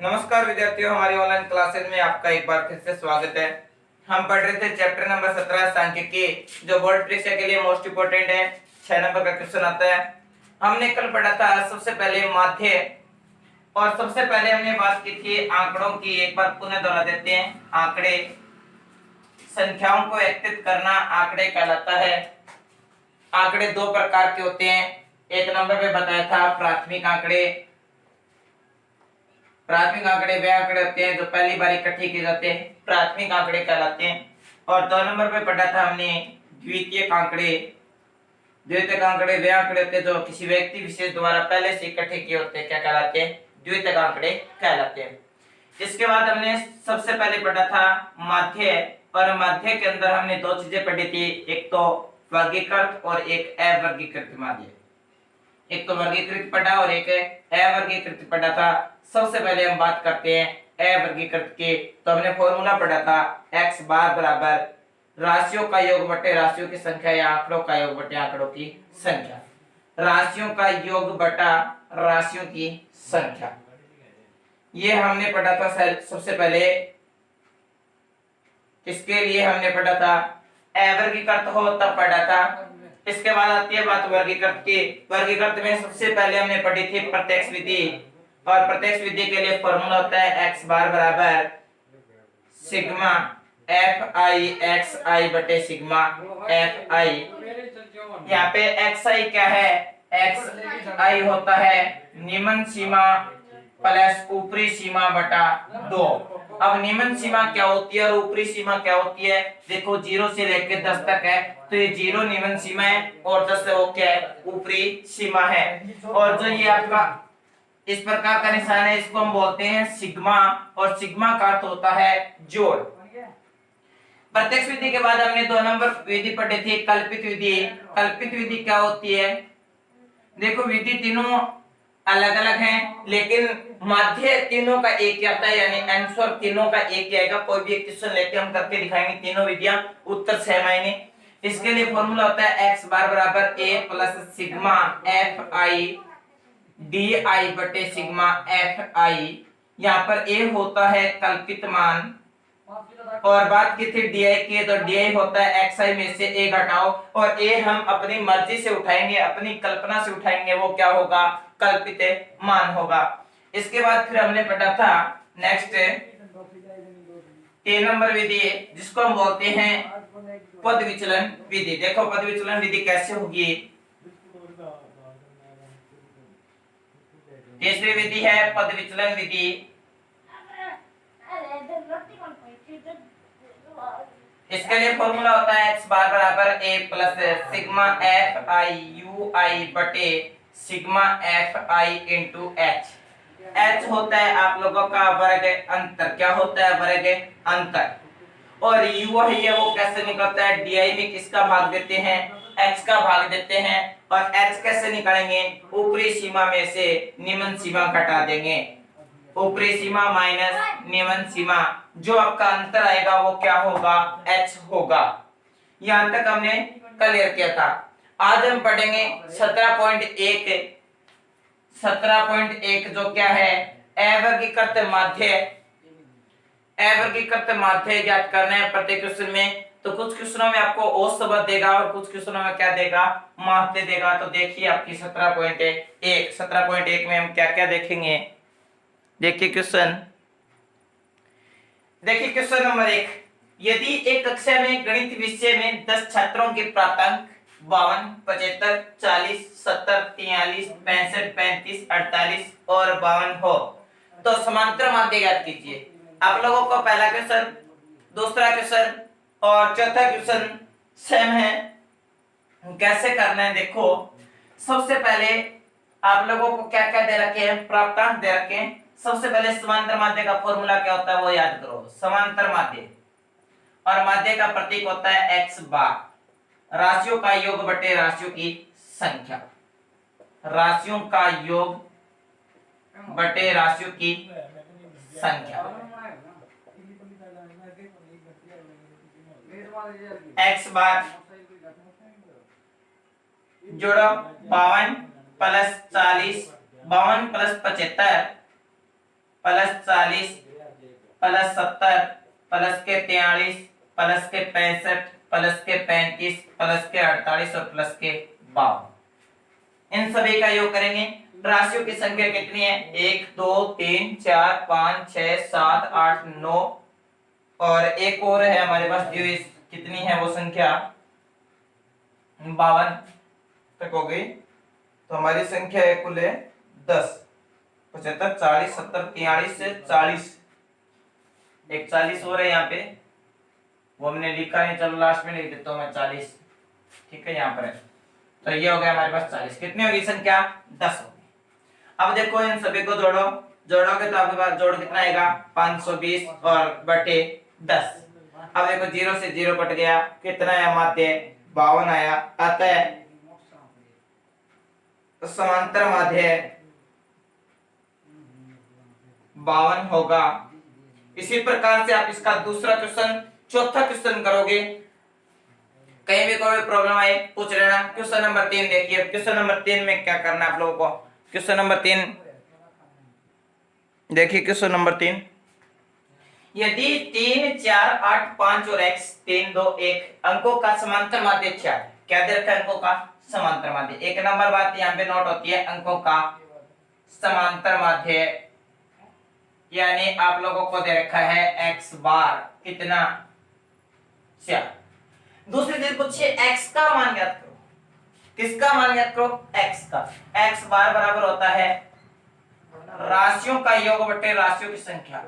नमस्कार विद्यार्थियों, हमारी ऑनलाइन क्लासेज में आपका एक बार फिर से स्वागत है। हम पढ़ रहे थे चैप्टर नंबर 17 सांख्यिकी, जो बोर्ड परीक्षा के लिए मोस्ट इंपोर्टेंट है। 6 नंबर का क्वेश्चन आता है। हमने कल पढ़ा था सबसे पहले माध्य, और सबसे पहले हमने बात की थी आंकड़ों की। एक बार पुनः दोहरा देते हैं। आंकड़े, संख्याओं को एकत्रित करना आंकड़े कहलाता है। आंकड़े दो प्रकार के होते हैं। एक नंबर पे बताया था प्राथमिक आंकड़े। प्राथमिक आंकड़े वे आंकड़े होते हैं जो पहली बार इकट्ठे किए जाते हैं, प्राथमिक आंकड़े कहलाते हैं। और 2 नंबर पे पढ़ा था हमने द्वितीयक आंकड़े। द्वितीयक आंकड़े वे आंकड़े होते हैं जो किसी व्यक्ति विशेष द्वारा पहले से इकट्ठे किए होते हैं, क्या कहलाते हैं? द्वितीयक आंकड़े कहलाते हैं। इसके बाद हमने सबसे पहले पढ़ा था माध्य, और माध्य के अंदर हमने दो चीजें पढ़ी थी, एक तो वर्गीकृत और एक अवर्गीकृत माध्य। एक तो वर्गीकृत पढ़ा और एक अवर्गीकृत पढ़ा था। सबसे पहले हम बात करते हैं अवर्गीकृत के। तो हमने फॉर्मूला पढ़ा था x बार बराबर राशियों का योग बटे राशियों की संख्या या आंकड़ों का योग बटे आंकड़ों की संख्या। राशियों का योग बटा राशियों की संख्या, ये हमने पढ़ा था। सबसे पहले इसके लिए हमने पढ़ा था अवर्गीकृत हो तब पढ़ा था। इसके बाद आती है बात वर्गीकृत की। वर्गीकृत में सबसे पहले हमने पढ़ी थी प्रत्यक्ष विधि, और प्रत्यक्ष विधि के लिए फॉर्मूला होता है x बार बराबर सिग्मा एफ आई एक्स आई बटे सिग्मा एफ आई। यहाँ पे एक्स आई क्या है? एक्स आई होता है निम्न सीमा प्लस ऊपरी सीमा बटा 2। अब निम्न सीमा क्या होती है और ऊपरी सीमा क्या होती है? देखो 0 से लेकर 10 तक है, तो ये 0 निम्न सीमा है और 10 वो क्या है? ऊपरी सीमा है। और जो ये आपका इस प्रकार का निशान है, इसको हम बोलते हैं सिग्मा, और सिग्मा का अर्थ होता है जोड़। प्रत्यक्ष विधि के बाद हमने 2 नंबर विधि पढ़ी थी कल्पित विधि। कल्पित विधि क्या होती है? देखो विधि तीनों अलग अलग हैं, लेकिन माध्य तीनों का एक ही आता है, यानी आंसर तीनों का एक ही आएगा। कोई भी एक क्वेश्चन लेके हम करके दिखाएंगे, तीनों विधियां उत्तर सेम आएंगे। इसके लिए फॉर्मूला होता है x बार बराबर a plus sigma F I D I बटे सिग्मा एफ आई। यहाँ पर a होता है कल्पित मान, और बात की थी डी आई की, तो डी आई होता है एक्स आई में से a घटाओ, और a हम अपनी मर्जी से उठाएंगे, अपनी कल्पना से उठाएंगे, वो क्या होगा? कल्पित मान होगा। इसके बाद फिर हमने पढ़ा था नेक्स्ट 3 नंबर विधि, जिसको हम बोलते हैं पद विचलन विधि। देखो पद विचलन विधि कैसे होगी। तीसरी विधि है पद विचलन विधि। इसके लिए फॉर्मूला होता है x बार बराबर a plus sigma F I U I बटे sigma F I into H. h होता है आप लोगों का वर्ग अंतर। क्या होता है? वर्ग अंतर। और u है वो कैसे निकलता है? di में किसका भाग देते हैं? x का भाग देते हैं। और h कैसे निकालेंगे? ऊपरी सीमा में से निम्न सीमा घटा देंगे। ऊपरी सीमा माइनस निम्न सीमा, जो आपका अंतर आएगा वो क्या होगा? h होगा। यहां तक हमने क्लियर किया था। आज हम पढ़ेंगे 17.1। 17.1 जो क्या है? अवर्गीकृत माध्य। अवर्गीकृत माध्य ज्ञात करना है प्रत्येक क्वेश्चन में। तो कुछ क्वेश्चनों में आपको औसत शब्द देगा और कुछ क्वेश्चनों में क्या देगा? माध्य देगा। तो देखिए आपकी 17.1। 17.1 में हम क्या क्या देखेंगे? देखिए क्वेश्चन, देखिए क्वेश्चन नंबर 1। यदि एक कक्षा में गणित विषय में 10 छात्रों के प्राप्तांक 52, 75, 40, 70, 43, 65, 35, 48 और 52 हो, तो समांतर माध्य ज्ञात कीजिए। आप लोगों को पहला क्वेश्चन, दूसरा क्वेश्चन और चौथा क्वेश्चन सेम है। कैसे करना है? देखो सबसे पहले आप लोगों को क्या क्या दे रखे हैं? प्राप्तांक दे रखे हैं। सबसे पहले समांतर माध्य का फॉर्मूला क्या होता है वो याद करो। समांतर माध्य, और माध्य का प्रतीक होता है x बार। राशियों का योग बटे राशियों की संख्या। राशियों का योग बटे राशियों की संख्या। x बार जोड़ो 52 plus 40, 52 plus 75, plus 40 plus 70 plus के 43 प्लस के 65 प्लस के 35 प्लस के 48 और प्लस के 52। इन सभी का योग करेंगे। राशियों की संख्या कितनी है? 1 2 3 4 5 6 7 8 9 और एक और है हमारे पास जो कितनी है वो संख्या 52 तक हो गई। तो हमारी संख्या है कुल है 10 75 40 70 43 से 40 एक 40 और है यहाँ पे, वो हमने लिखा नहीं, चलो लास्ट में लिख देता हूँ मैं 40। ठीक है, यहाँ पर है। तो ये हो गया हमारे पास 40। कितनी होगी संख्या? 10 होगी। अब देखो इन सभी को जोड़ोगे तो आपके पास जोड़ कितना आएगा? 520 और बटे 10। अब देखो 0 से 0 कट गया, कितना है माध्य? 52 आया। अतः तो समांतर माध्य 52 होगा। इसी प्रकार से आप इसका दूसरा क्वेश्चन, चौथा क्वेश्चन करोगे, कहीं भी कोई प्रॉब्लम आए पूछ लेना। क्वेश्चन नंबर 3 देखिए। क्वेश्चन नंबर 3 में क्या करना है आप लोगों को? क्वेश्चन नंबर 3 देखिए। क्वेश्चन नंबर 3, यदि 3 4 8 5 और x 3 2 1 अंकों का समांतर माध्य 4, क्या दे रखा है? अंकों का समांतर माध्य। एक नंबर बात यहाँ पे नोट होती है, अंकों का समांतर माध्य, यानी आप लोगों को दे रखा है x बार कितना? 4। दूसरी चीज पूछिए x का मान ज्ञात करो। किसका मान ज्ञात करो? x का। x बार बराबर होता है राशियों का योग बटे राशियों की संख्या।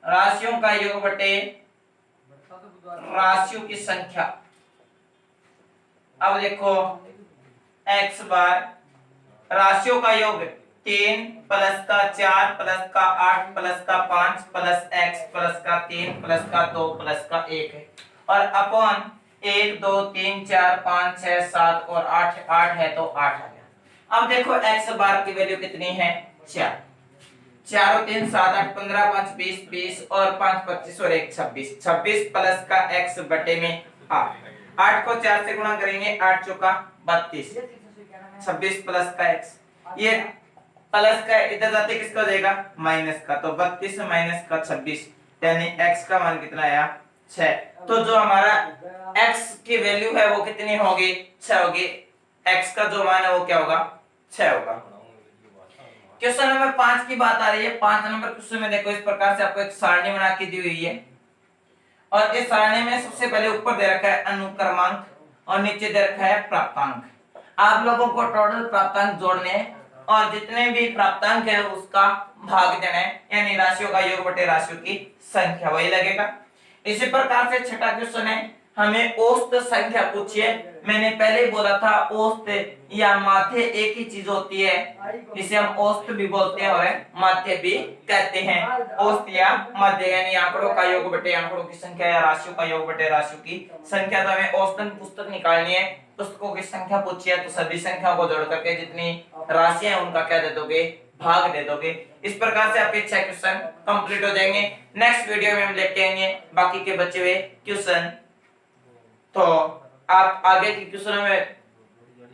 राशियों का योग बटे राशियों की संख्या। अब देखो x बार राशियों का योग 3 प्लस का 4 प्लस का 8 प्लस का 5 प्लस x प्लस का 3 प्लस का 2 प्लस का 1 है, और अपॉन 1 2 3 4 5 6 7 और 8 है तो 8 आ गया। अब देखो x बार की वैल्यू कितनी है? 4। 4 और 3 7 8 15 5 20 20 और 5 25 और 1 26। 26 प्लस का x बटे में 8। 8 को 4 से गुणा करेंगे, 8 चौका 32। 26 प्लस का x, ये प्लस का इधर जाते किसका हो जाएगा? माइनस का। तो 32 माइनस का 26, यानी x का मान कितना आया? 6। तो जो हमारा x की वैल्यू है वो कितनी होगी? 6 होगी। x का जो मान है वो क्या होगा? 6 होगा। क्वेश्चन नंबर 5 की बात आ रही है। 5 नंबर क्वेश्चन में देखो इस प्रकार से आपको एक सारणी बना के दी हुई है, और इस सारणी में सबसे पहले ऊपर दे रखा है अनुक्रमांक और नीचे दे रखा है प्राप्तांक। आप लोगों को टोटल प्राप्तांक जोड़ने हैं और जितने भी प्राप्तांक है उसका भाग देना है, यानी राशियों का योग बटे राशियों की संख्या वही लगेगा। इसी प्रकार से छठा क्वेश्चन है, हमें औसत संख्या पूछिए। मैंने पहले ही बोला था औसत या माध्य एक ही चीज होती है, इसे हम औसत भी बोलते हैं और माध्य भी कहते हैं। औसत या माध्य यानी आंकड़ों का योग बटे आंकड़ों की संख्या या राशियों का योग बटे राशियों की संख्या। तो हमें औसतन पुस्तक निकालनी है, पुस्तकों की संख्या पूछी है, तो सभी संख्याओं को जोड़ करके जितनी राशियां हैं उनका क्या दे दोगे? भाग दे दोगे। इस प्रकार से आपके 6 क्वेश्चन कंप्लीट हो जाएंगे। नेक्स्ट वीडियो में हम लेके आएंगे बाकी के बचे हुए क्वेश्चन। तो आप आगे के क्वेश्चनों में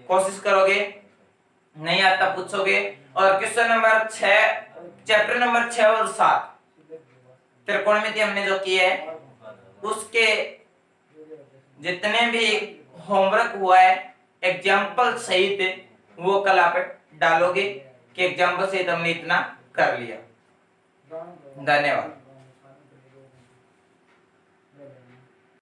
कोशिश करोगे, नहीं आता पूछोगे। और क्वेश्चन नंबर 6, चैप्टर नंबर 6 और 7 त्रिकोणमिति हमने जो की है उसके जितने भी होमवर्क हुआ है एग्जाम्पल सहित वो कल आप डालोगे कि एग्जाम्पल सहित हमने इतना कर लिया। धन्यवाद।